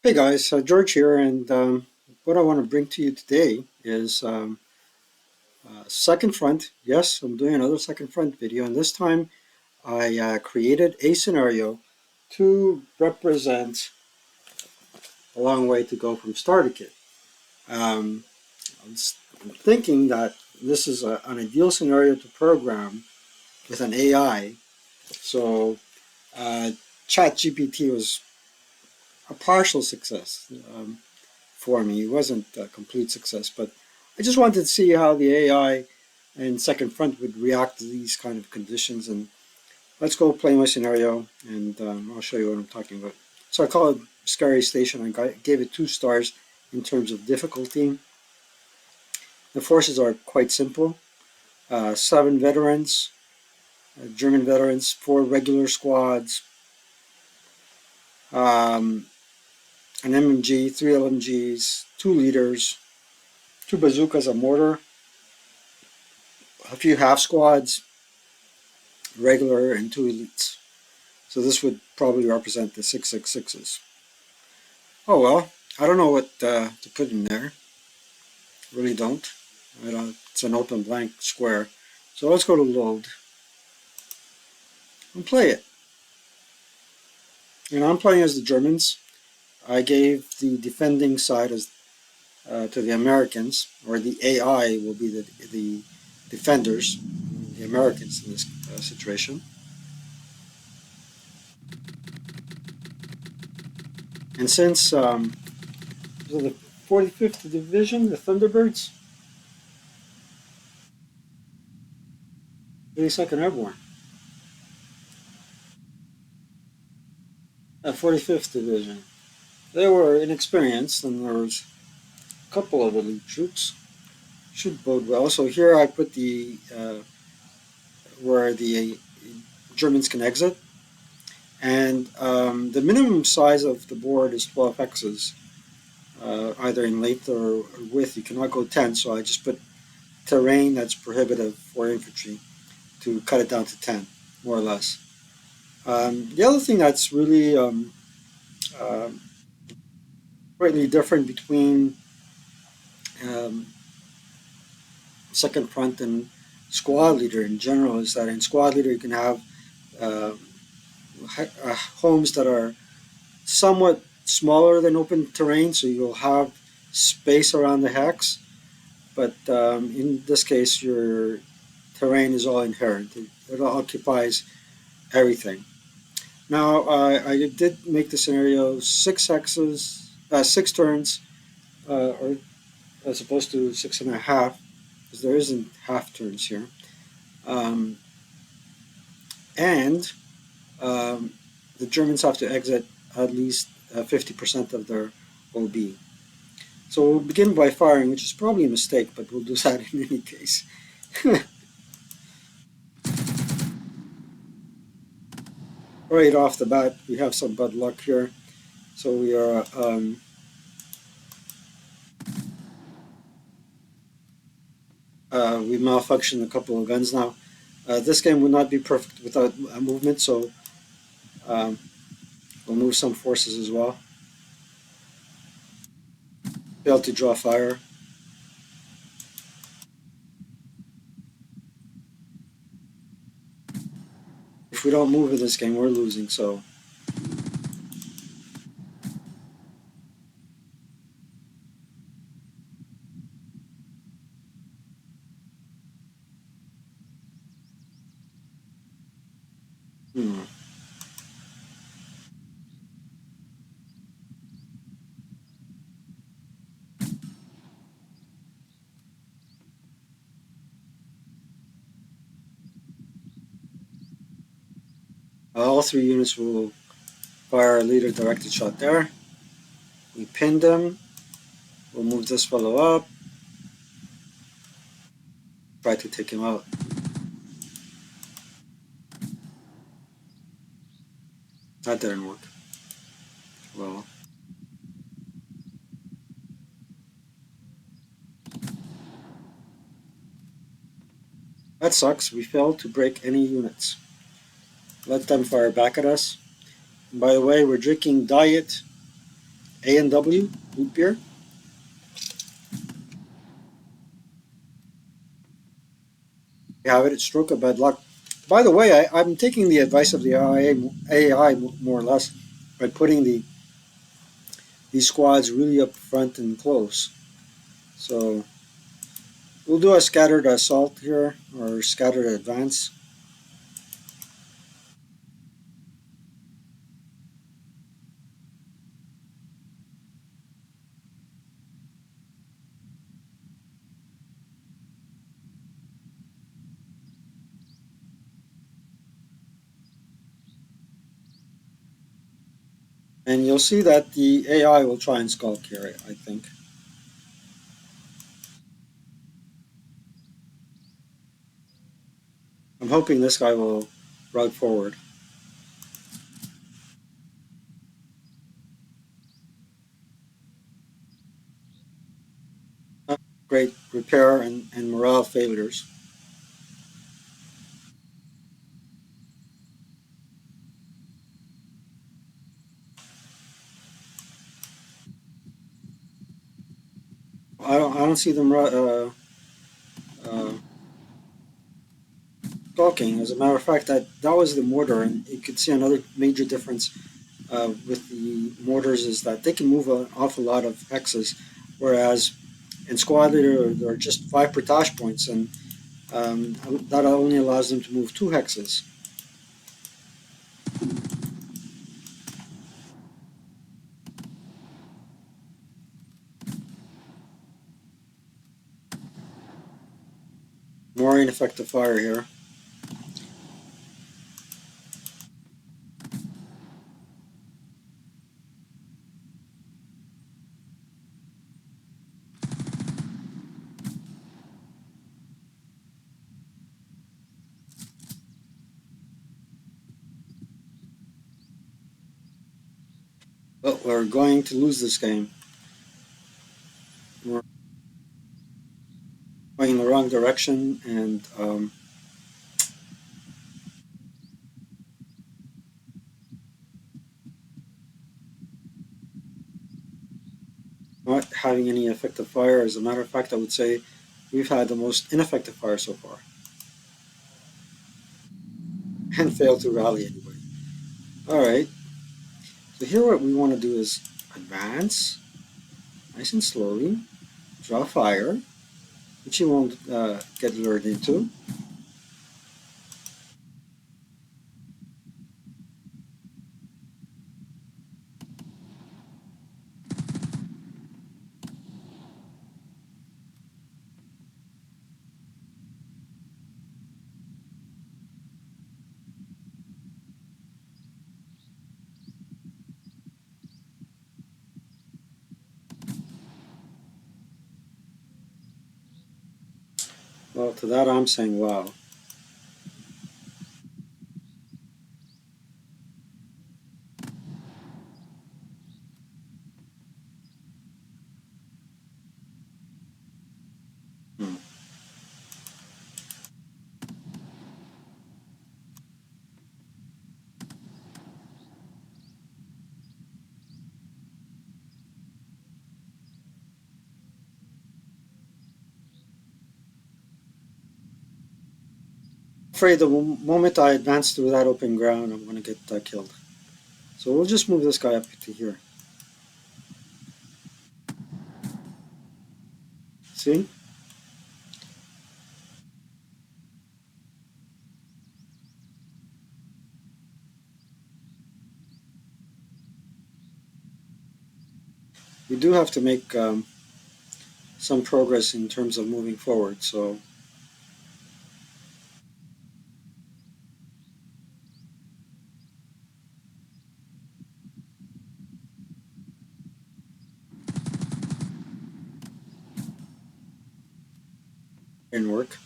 Hey guys, George here, and what I want to bring to you today is second front. Yes, I'm doing another second front video, and this time I created a scenario to represent a long way to go from starter kit. Um, I'm thinking that this is an ideal scenario to program with an AI. So uh, ChatGPT was a partial success. For me. It wasn't a complete success, but I just wanted to see how the AI and Second Front would react to these kind of conditions. And let's go play my scenario, and I'll show you what I'm talking about. So I call it Scary Station. I gave it 2 stars in terms of difficulty. The forces are quite simple. 7 veterans, German veterans, 4 regular squads, um, an MMG, 3 LMGs, 2 leaders, 2 bazookas, a mortar, a few half squads, regular, and 2 elites. So this would probably represent the 666s. Oh well, I don't know what to put in there. Really don't. I don't. It's an open blank square. So let's go to load and play it. I'm playing as the Germans. I gave the defending side as to the Americans, or the AI will be the defenders, the Americans in this situation. And since the 45th Division, the Thunderbirds, 82nd Airborne, 45th Division. They were inexperienced, and there was a couple of elite troops. Should bode well. So here I put the where the Germans can exit, and the minimum size of the board is 12 hexes, either in length or width. You cannot go 10, so I just put terrain that's prohibitive for infantry to cut it down to 10, more or less. The other thing that's really uh, greatly different between um, second front and squad leader in general is that in squad leader you can have uh, homes that are somewhat smaller than open terrain, so you'll have space around the hex. But in this case, your terrain is all inherent. It occupies everything. Now, I did make the scenario 6 hexes, 6 turns, or as opposed to 6.5, because there isn't half turns here. Um, and the Germans have to exit at least 50% of their OB. So we'll begin by firing, which is probably a mistake, but we'll do that in any case. Right off the bat, we have some bad luck here. So we malfunctioned a couple of guns now. This game would not be perfect without a movement, so um, we'll move some forces as well. Failed to draw fire. If we don't move in this game, we're losing, so hmm. All 3 units will fire a leader directed shot there. We pinned him. We'll move this fellow up. Try to take him out. That didn't work. Well, that sucks. We failed to break any units. Let them fire back at us. And by the way, we're drinking diet A&W root beer. You have it at Stroke of Bad Luck. By the way, I'm taking the advice of the AI more or less by putting these squads really up front and close. So we'll do a scattered assault here or scattered advance. And you'll see that the AI will try and skulk here, I think. I'm hoping this guy will route forward. Great repair and morale failures. I don't see them uh, skulking. As a matter of fact, that was the mortar, and you could see another major difference with the mortars is that they can move an awful lot of hexes, whereas in squad leader there are just 5 per points, and that only allows them to move 2 hexes. More ineffective fire here. But we're going to lose this game. We're going in the wrong direction, and not having any effective fire. As a matter of fact, I would say we've had the most ineffective fire so far, and failed to rally anybody. All right, so here what we want to do is advance nice and slowly, draw fire, which you won't get lured into. Well, to that I'm saying, wow. Hmm. Afraid the moment I advance through that open ground, I'm going to get killed. So we'll just move this guy up to here. See? We do have to make some progress in terms of moving forward, so it didn't work.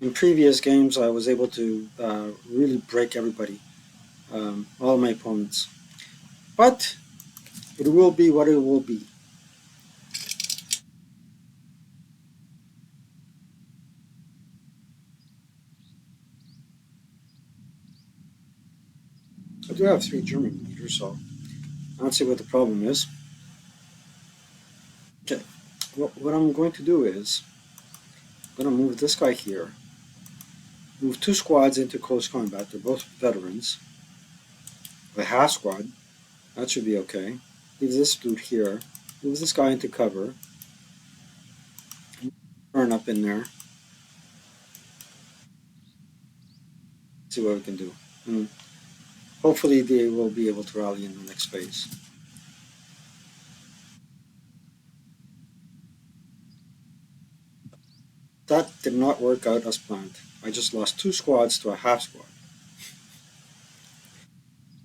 In previous games, I was able to really break everybody. all my opponents. But it will be what it will be. I do have three German leaders, so I don't see what the problem is. Okay, what I'm going to do is I'm going to move this guy here, move two squads into close combat. They're both veterans. A half squad, that should be okay. Leave this dude here, move this guy into cover, turn up in there, see what we can do. And hopefully they will be able to rally in the next phase. That did not work out as planned. I just lost two squads to a half squad.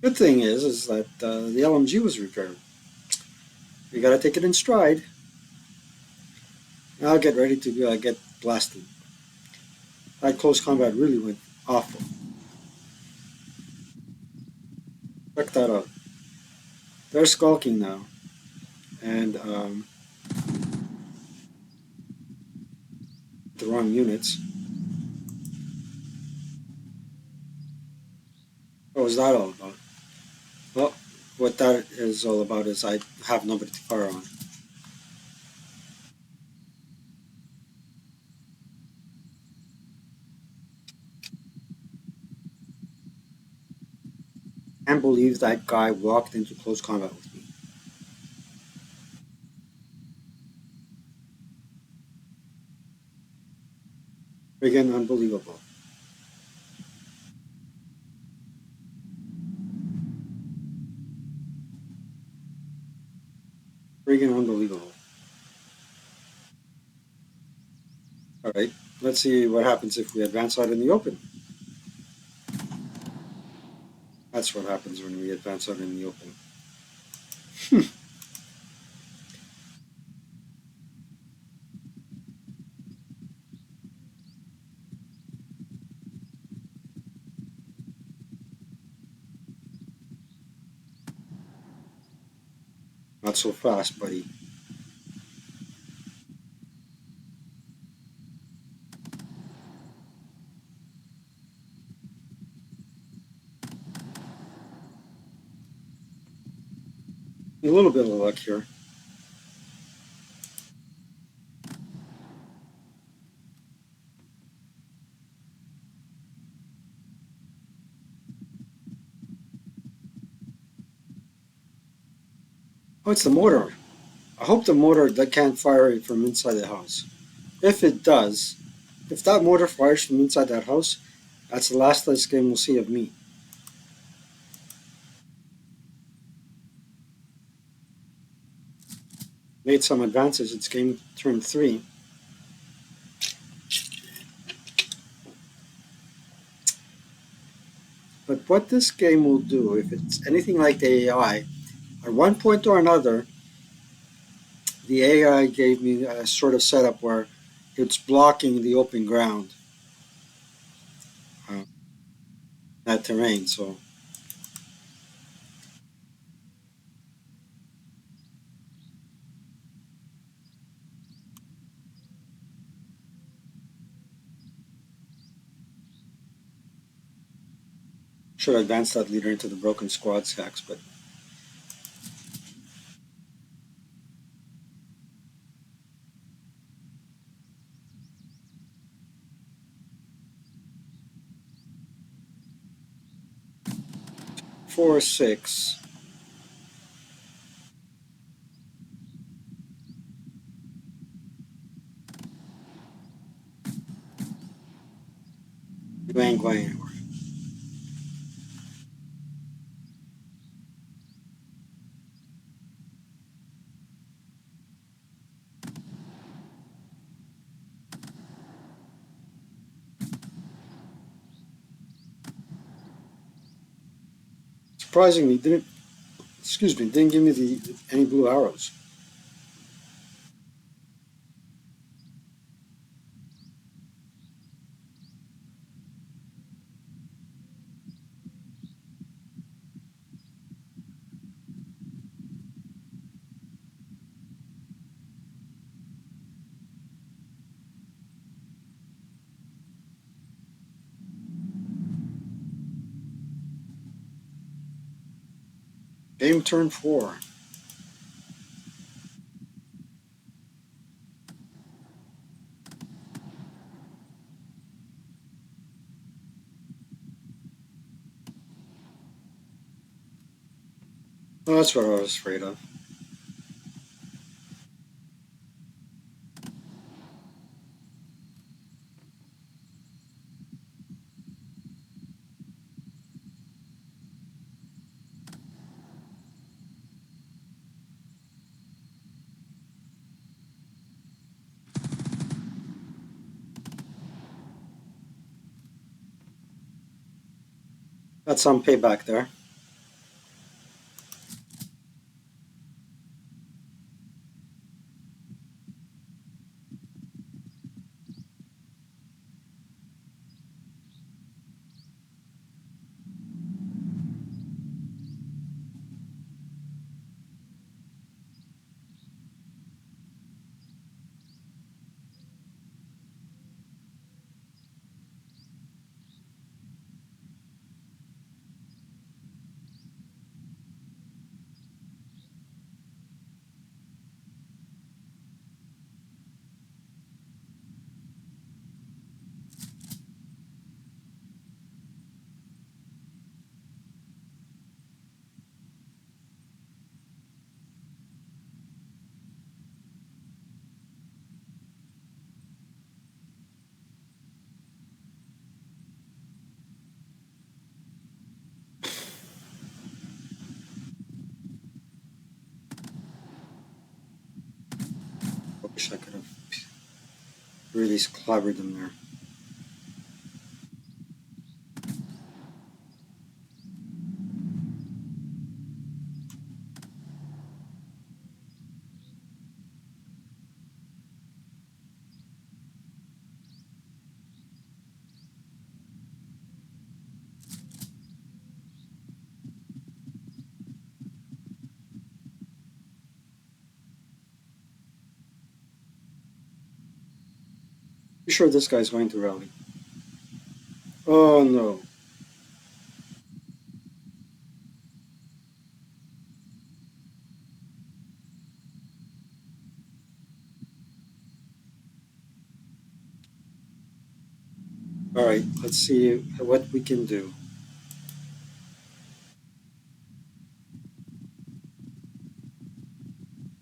Good thing is that the LMG was repaired. We gotta take it in stride. Now get ready to get blasted. That close combat really went awful. Check that out. They're skulking now, and the wrong units. What was that all about? Well, what that is all about is I have nobody to fire on. Can't believe that guy walked into close combat with me. Friggin' unbelievable. Friggin' unbelievable. Alright, let's see what happens if we advance out in the open. That's what happens when we advance out in the open. Not so fast, buddy. A little bit of luck here. Oh, it's the mortar. I hope the mortar that can't fire it from inside the house. If it does, if that mortar fires from inside that house, that's the last this game will see of me. Made some advances. It's game turn 3. But what this game will do, if it's anything like the AI, at one point or another, the AI gave me a sort of setup where it's blocking the open ground, uh, that terrain. So should advance that leader into the broken squad stacks, but 4 or 6. You ain't going anywhere. Surprisingly, didn't give me any blue arrows. Game turn 4. Oh, that's what I was afraid of. Got some payback there. I wish I could have really clobbered them there. You sure this guy's going to rally? Oh no. Alright, let's see what we can do.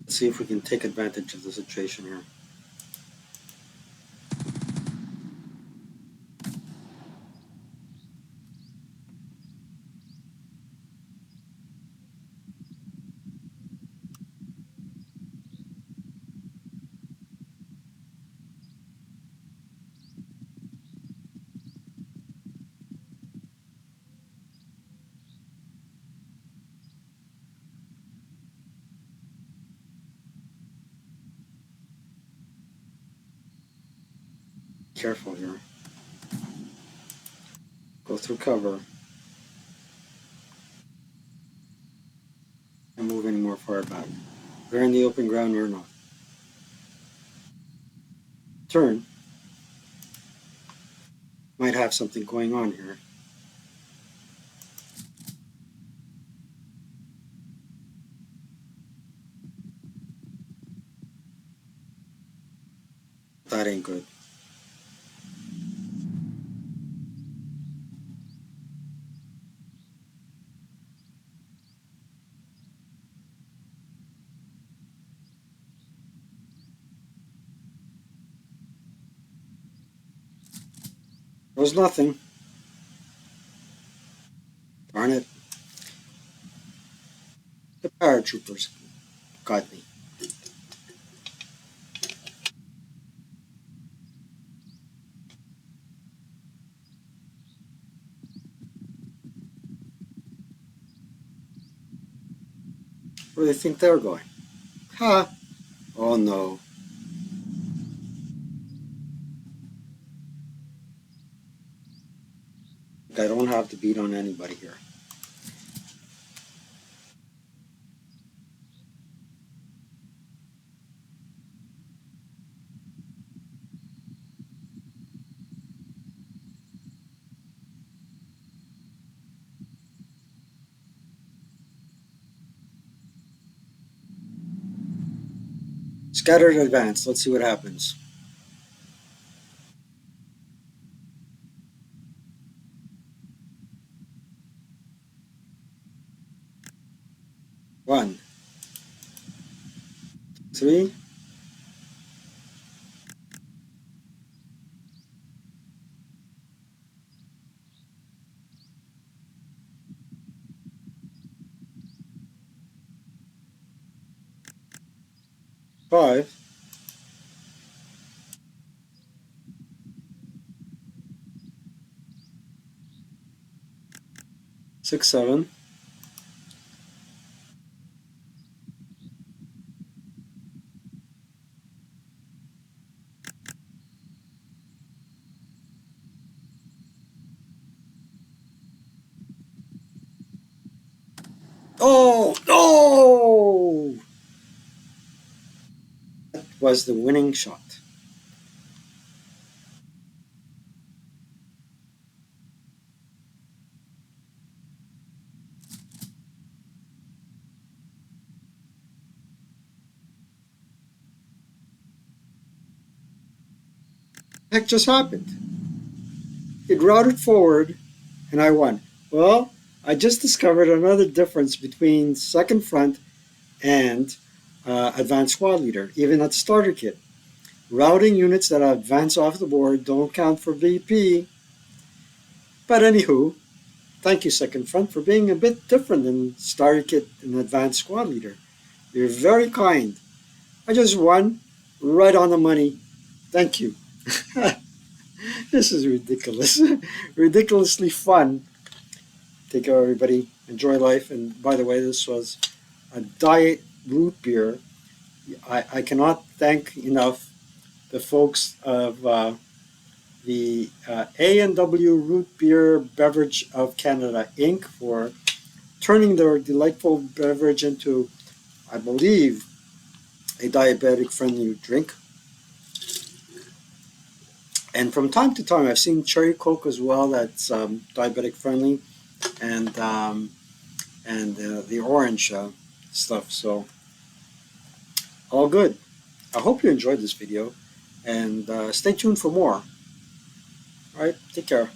Let's see if we can take advantage of the situation here. Careful here. Go through cover. And move any more far back. We're in the open ground or not. Turn. Might have something going on here. That ain't good. There was nothing. Darn it. The paratroopers got me. Where do they think they're going? Ha! Oh no. I don't have to beat on anybody here. Scattered advanced. Let's see what happens. One, three, five, 6, 7. Oh, no! That was the winning shot. Heck just happened? It routed forward and I won. Well, I just discovered another difference between second front and advanced squad leader, even at starter kit. Routing units that advance off the board don't count for VP. But anywho, thank you, second front, for being a bit different than starter kit and advanced squad leader. You're very kind. I just won right on the money. Thank you. This is ridiculous. Ridiculously fun. Take care, everybody. Enjoy life. And by the way, this was a diet root beer. I cannot thank enough the folks of the A&W Root Beer Beverage of Canada, Inc. for turning their delightful beverage into, I believe, a diabetic-friendly drink. And from time to time, I've seen cherry Coke as well. That's diabetic-friendly, and the orange stuff. So all good. I hope you enjoyed this video, and stay tuned for more. All right, take care.